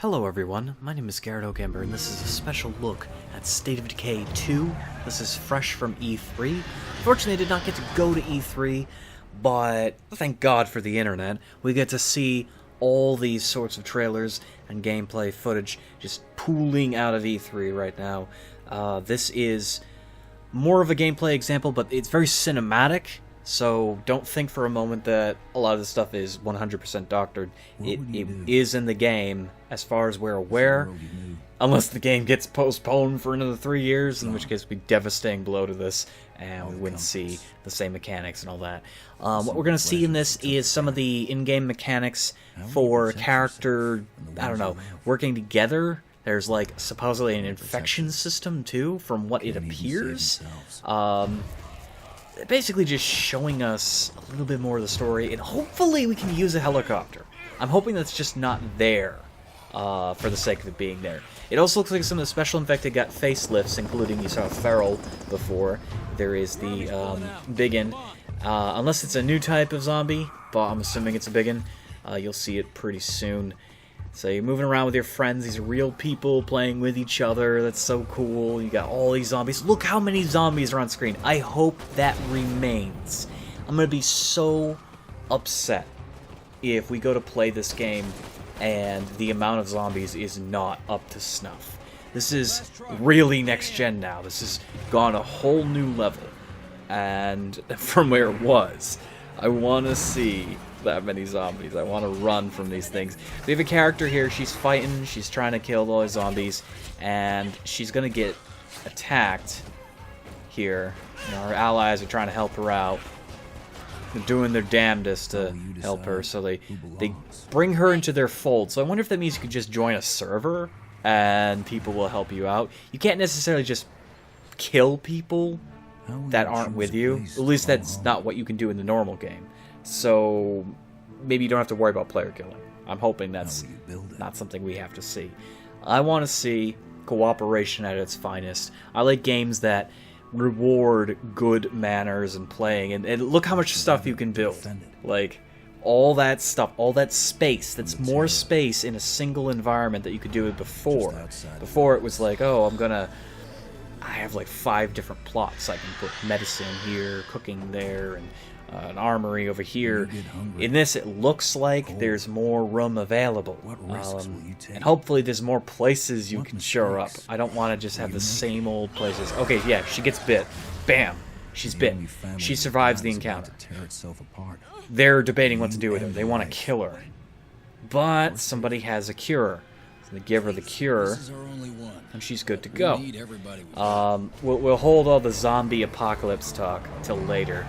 Hello everyone, my name is Garrett Ogamber, and this is a special look at State of Decay 2. This is fresh from E3. Fortunately, I did not get to go to E3, but thank God for the internet. We get to see all these sorts of trailers and gameplay footage just pooling out of E3 right now. This is more of a gameplay example, but it's very cinematic. So don't think for a moment that a lot of this stuff is 100% doctored. It is in the game, as far as we're aware, unless the game gets postponed for another 3 years, in which case it would be devastating blow to this, and we wouldn't see the same mechanics and all that. What we're going to see in this is some of the in-game mechanics for character, I don't know, working together. There's like supposedly an infection system too, from what it appears. Basically just showing us a little bit more of the story, and hopefully we can use a helicopter. I'm hoping that's just not there for the sake of it being there. It also looks like some of the special infected got facelifts, including, you saw Feral before. There is the Biggin. Unless it's a new type of zombie, but I'm assuming it's a Biggin. You'll see it pretty soon. So you're moving around with your friends. These are real people playing with each other. That's so cool. You got all these zombies. Look how many zombies are on screen. I hope that remains. I'm going to be so upset if we go to play this game and the amount of zombies is not up to snuff. This is really next gen now. This has gone a whole new level. And from where it was, I want to see that many zombies. I want to run from these things. We have a character here. She's fighting. She's trying to kill all the zombies, and she's gonna get attacked here. You know, her allies are trying to help her out. They're doing their damnedest to help her, so they bring her into their fold. So I wonder if that means you could just join a server and people will help you out. You can't necessarily just kill people that aren't with you. At least that's not what you can do in the normal game. So maybe you don't have to worry about player killing. I'm hoping that's not something we have to see. I want to see cooperation at its finest. I like games that reward good manners and playing. And look how much stuff you can build. Like, all that stuff, all that space. That's more space in a single environment that you could do it before. Before it was like, oh, I have like 5 different plots. I can put medicine here, cooking there, and an armory over here. In this, it looks like there's more room available. And hopefully there's more places you can shore up. I don't want to just have the same old places. Okay, yeah, she gets bit. Bam! She's bit. She survives the encounter. They're debating what to do with her. They want to kill her. But somebody has a cure. So they give her the cure, and she's good to go. We'll hold all the zombie apocalypse talk till later.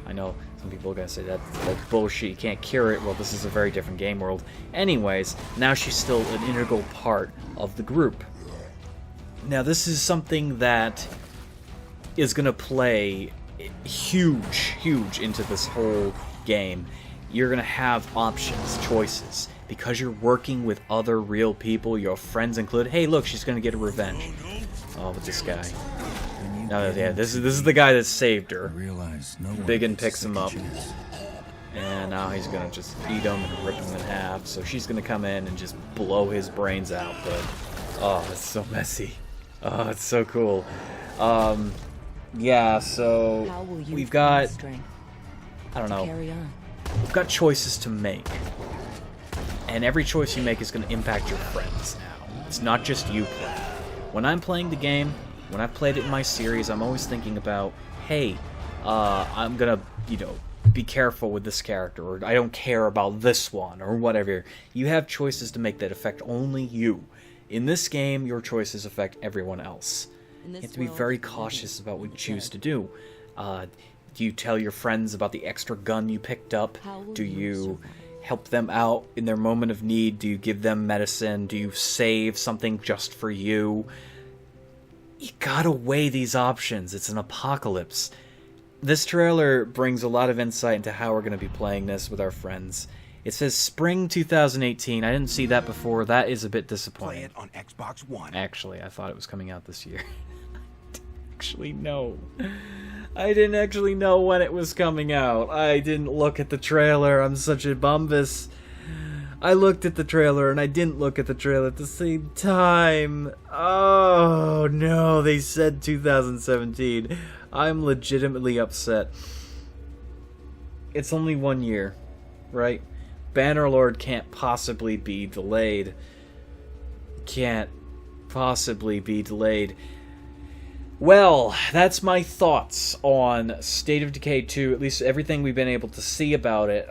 I know some people are going to say that's bullshit, you can't cure it. Well, this is a very different game world. Anyways, now she's still an integral part of the group. Now, this is something that is going to play huge into this whole game. You're going to have options, choices. Because you're working with other real people, your friends included. Hey, look, she's going to get a revenge. Oh, with this guy. Yeah, this is the guy that saved her. Biggin picks him up, and now he's gonna just eat him and rip him in half. So she's gonna come in and just blow his brains out. But oh, it's so messy. Oh, it's so cool. Yeah. So we've got, I don't know. We've got choices to make, and every choice you make is gonna impact your friends. Now, it's not just you playing. When I'm playing the game. When I've played it in my series, I'm always thinking about, hey, I'm gonna, be careful with this character, or I don't care about this one, or whatever. You have choices to make that affect only you. In this game, your choices affect everyone else. You have to be very cautious about what you choose to do. Do you tell your friends about the extra gun you picked up? Do you help them out in their moment of need? Do you give them medicine? Do you save something just for you? You gotta weigh these options. It's an apocalypse. This trailer brings a lot of insight into how we're going to be playing this with our friends. It says Spring 2018. I didn't see that before. That is a bit disappointing. Play it on Xbox One. Actually, I thought it was coming out this year. I didn't actually know when it was coming out. I didn't look at the trailer. I'm such a bumbus. I looked at the trailer and I didn't look at the trailer at the same time. Oh no, they said 2017. I'm legitimately upset. It's only 1 year, right? Bannerlord can't possibly be delayed. Can't possibly be delayed. Well, that's my thoughts on State of Decay 2, at least everything we've been able to see about it.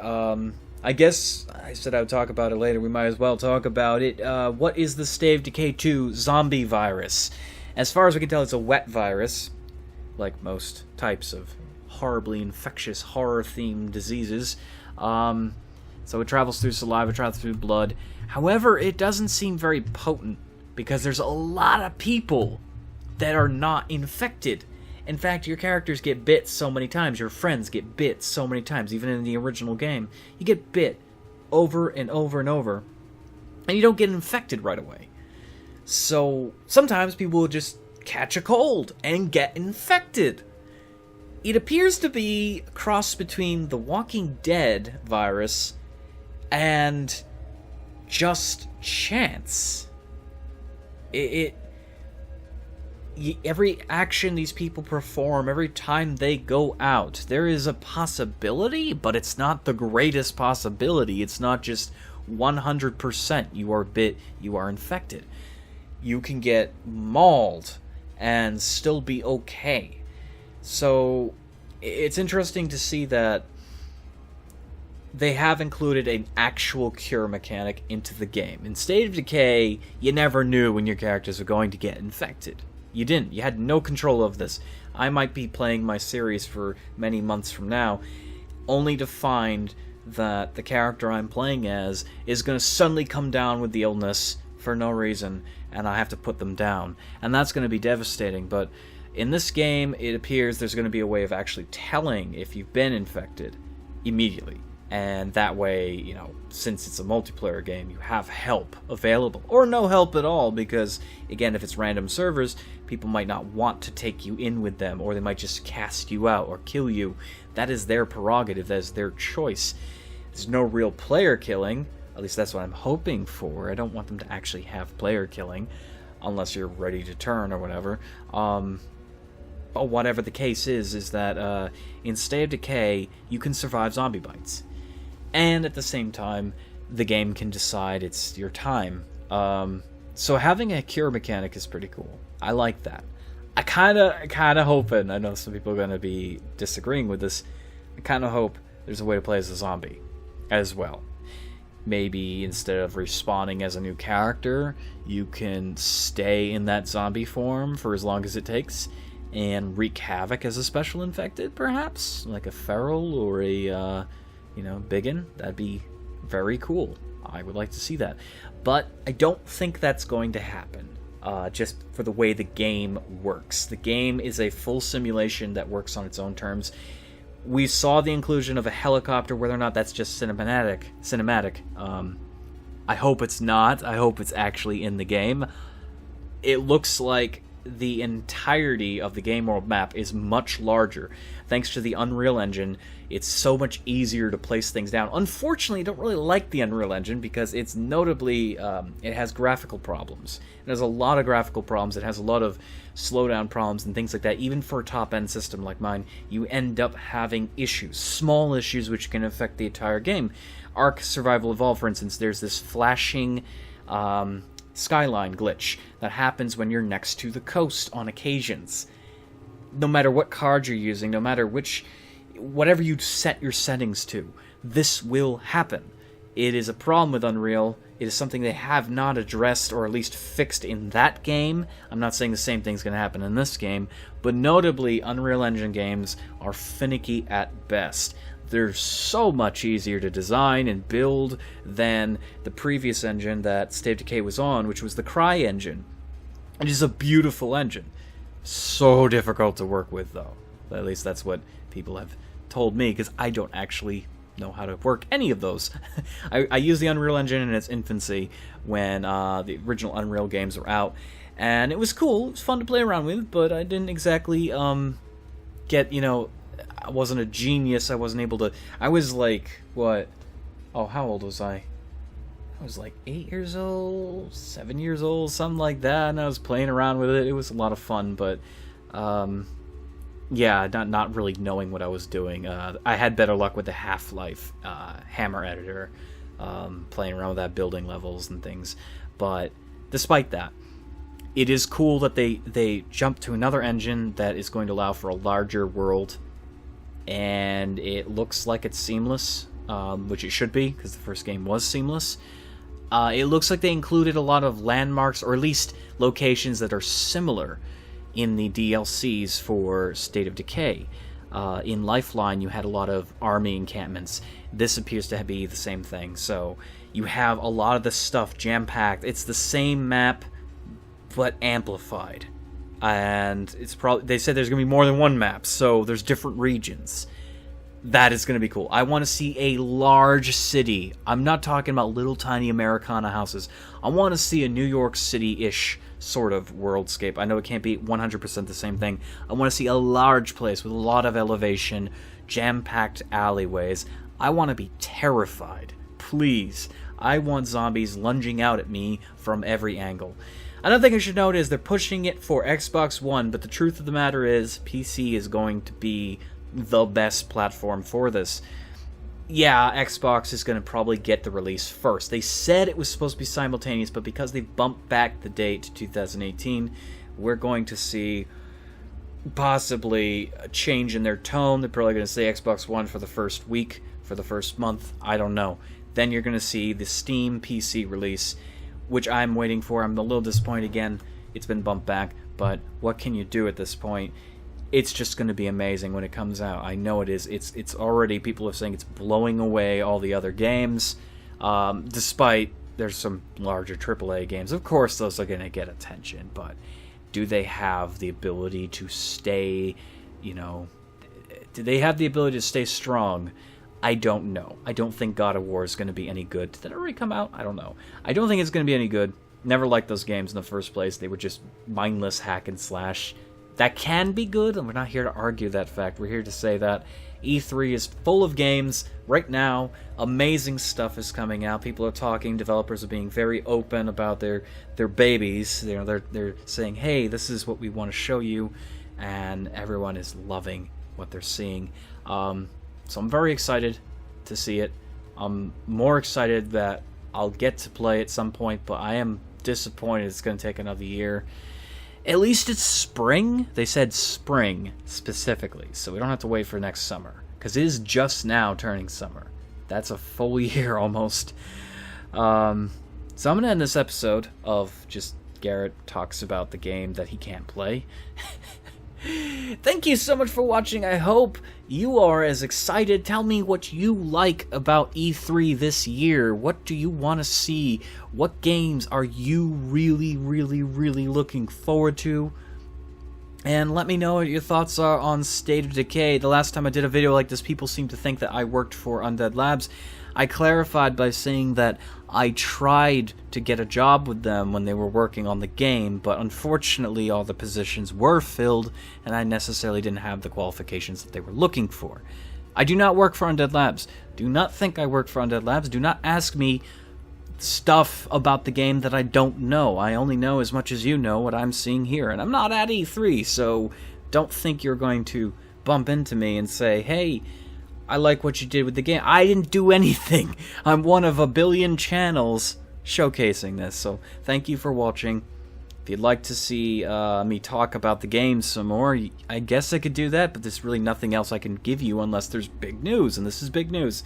I guess I said I would talk about it later. We might as well talk about it. What is the State of Decay 2 zombie virus? As far as we can tell, it's a wet virus, like most types of horribly infectious, horror-themed diseases. So it travels through saliva, travels through blood. However, it doesn't seem very potent, because there's a lot of people that are not infected. In fact, your characters get bit so many times, your friends get bit so many times, even in the original game. You get bit over and over and over, and you don't get infected right away. So sometimes people will just catch a cold and get infected. It appears to be a cross between the Walking Dead virus and just chance. Every action these people perform, every time they go out, there is a possibility, but it's not the greatest possibility. It's not just 100% you are bit, you are infected. You can get mauled and still be okay. So it's interesting to see that they have included an actual cure mechanic into the game. In State of Decay, you never knew when your characters were going to get infected. You didn't. You had no control of this. I might be playing my series for many months from now, only to find that the character I'm playing as is going to suddenly come down with the illness for no reason, and I have to put them down. And that's going to be devastating, but in this game, it appears there's going to be a way of actually telling if you've been infected immediately. And that way, you know, since it's a multiplayer game, you have help available. Or no help at all, because, again, if it's random servers, people might not want to take you in with them, or they might just cast you out or kill you. That is their prerogative, that is their choice. There's no real player killing, at least that's what I'm hoping for. I don't want them to actually have player killing, unless you're ready to turn or whatever. But whatever the case is that in State of Decay, you can survive zombie bites. And at the same time, the game can decide it's your time. So having a cure mechanic is pretty cool. I like that. I kind of hoping, I know some people are going to be disagreeing with this, I kind of hope there's a way to play as a zombie as well. Maybe instead of respawning as a new character, you can stay in that zombie form for as long as it takes and wreak havoc as a special infected, perhaps? Like a feral or a... biggin. That'd be very cool. I would like to see that. But I don't think that's going to happen, just for the way the game works. The game is a full simulation that works on its own terms. We saw the inclusion of a helicopter, whether or not that's just cinematic. I hope it's not. I hope it's actually in the game. It looks like the entirety of the game world map is much larger. Thanks to the Unreal Engine, it's so much easier to place things down. Unfortunately, I don't really like the Unreal Engine because it's notably, it has graphical problems. It has a lot of graphical problems. It has a lot of slowdown problems and things like that. Even for a top-end system like mine, you end up having issues, small issues which can affect the entire game. Ark Survival Evolved, for instance, there's this flashing skyline glitch that happens when you're next to the coast on occasions. No matter what card you're using, no matter whatever you set your settings to, this will happen. It is a problem with Unreal. It is something they have not addressed or at least fixed in that game. I'm not saying the same thing's going to happen in this game, but notably Unreal Engine games are finicky at best. They're so much easier to design and build than the previous engine that State of Decay was on, which was the Cry engine. It is a beautiful engine. So difficult to work with, though. At least that's what people have told me, because I don't actually know how to work any of those. I used the Unreal Engine in its infancy when the original Unreal games were out, and it was cool. It was fun to play around with, but I didn't exactly get, I wasn't a genius. I wasn't able to... I was like, what? Oh, how old was I? I was like 8 years old, 7 years old, something like that, and I was playing around with it. It was a lot of fun, but yeah, not really knowing what I was doing. I had better luck with the Half-Life Hammer editor, playing around with that, building levels and things. But despite that, it is cool that they jumped to another engine that is going to allow for a larger world, and it looks like it's seamless, which it should be, because the first game was seamless. It looks like they included a lot of landmarks, or at least locations that are similar in the DLCs for State of Decay. In Lifeline, you had a lot of army encampments. This appears to be the same thing. So you have a lot of the stuff jam-packed. It's the same map, but amplified. And it's probably, they said there's going to be more than one map, so there's different regions. That is going to be cool. I want to see a large city. I'm not talking about little tiny Americana houses. I want to see a New York City-ish sort of worldscape. I know it can't be 100% the same thing. I want to see a large place with a lot of elevation, jam-packed alleyways. I want to be terrified. Please. I want zombies lunging out at me from every angle. Another thing I should note is they're pushing it for Xbox One, but the truth of the matter is PC is going to be the best platform for this. Yeah, Xbox is going to probably get the release first. They said it was supposed to be simultaneous, but because they bumped back the date to 2018, we're going to see possibly a change in their tone. They're probably going to say Xbox One for the first week, for the first month. I don't know. Then you're going to see the Steam PC release, which I'm waiting for. I'm a little disappointed again. It's been bumped back, but what can you do at this point? It's just going to be amazing when it comes out. I know it is. It's already, people are saying it's blowing away all the other games, despite there's some larger AAA games. Of course, those are going to get attention, but do they have the ability to stay, do they have the ability to stay strong? I don't know. I don't think God of War is going to be any good. Did that already come out? I don't know. I don't think it's going to be any good. Never liked those games in the first place. They were just mindless hack and slash. That can be good, and we're not here to argue that fact. We're here to say that E3 is full of games right now. Amazing stuff is coming out. People are talking. Developers are being very open about their babies. They're saying, "Hey, this is what we want to show you," and everyone is loving what they're seeing. So I'm very excited to see it. I'm more excited that I'll get to play at some point, but I am disappointed it's going to take another year. At least it's spring. They said spring specifically, so we don't have to wait for next summer, because it is just now turning summer. That's a full year almost. So I'm going to end this episode of just Garrett talks about the game that he can't play. Thank you so much for watching. I hope you are as excited. Tell me what you like about E3 this year. What do you want to see? What games are you really, really, really looking forward to? And let me know what your thoughts are on State of Decay. The last time I did a video like this, people seemed to think that I worked for Undead Labs. I clarified by saying that I tried to get a job with them when they were working on the game, but unfortunately all the positions were filled, and I necessarily didn't have the qualifications that they were looking for. I do not work for Undead Labs. Do not think I work for Undead Labs. Do not ask me stuff about the game that I don't know. I only know as much as you know what I'm seeing here, and I'm not at E3, so don't think you're going to bump into me and say, "Hey, I like what you did with the game." I didn't do anything. I'm one of a billion channels showcasing this, so thank you for watching. If you'd like to see me talk about the game some more, I guess I could do that, but there's really nothing else I can give you unless there's big news, and this is big news.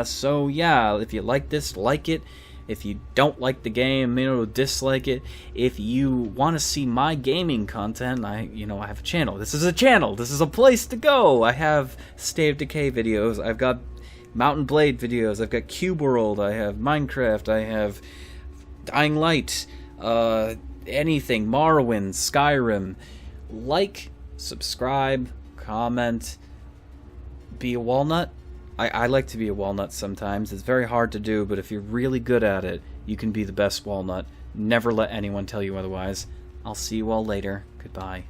So yeah, if you like this, like it. If you don't like the game, dislike it. If you want to see my gaming content, I have a channel. This is a channel. This is a place to go. I have State of Decay videos. I've got Mountain Blade videos. I've got Cube World. I have Minecraft. I have Dying Light. Anything. Morrowind. Skyrim. Like, subscribe, comment, be a walnut. I like to be a walnut sometimes. It's very hard to do, but if you're really good at it, you can be the best walnut. Never let anyone tell you otherwise. I'll see you all later. Goodbye.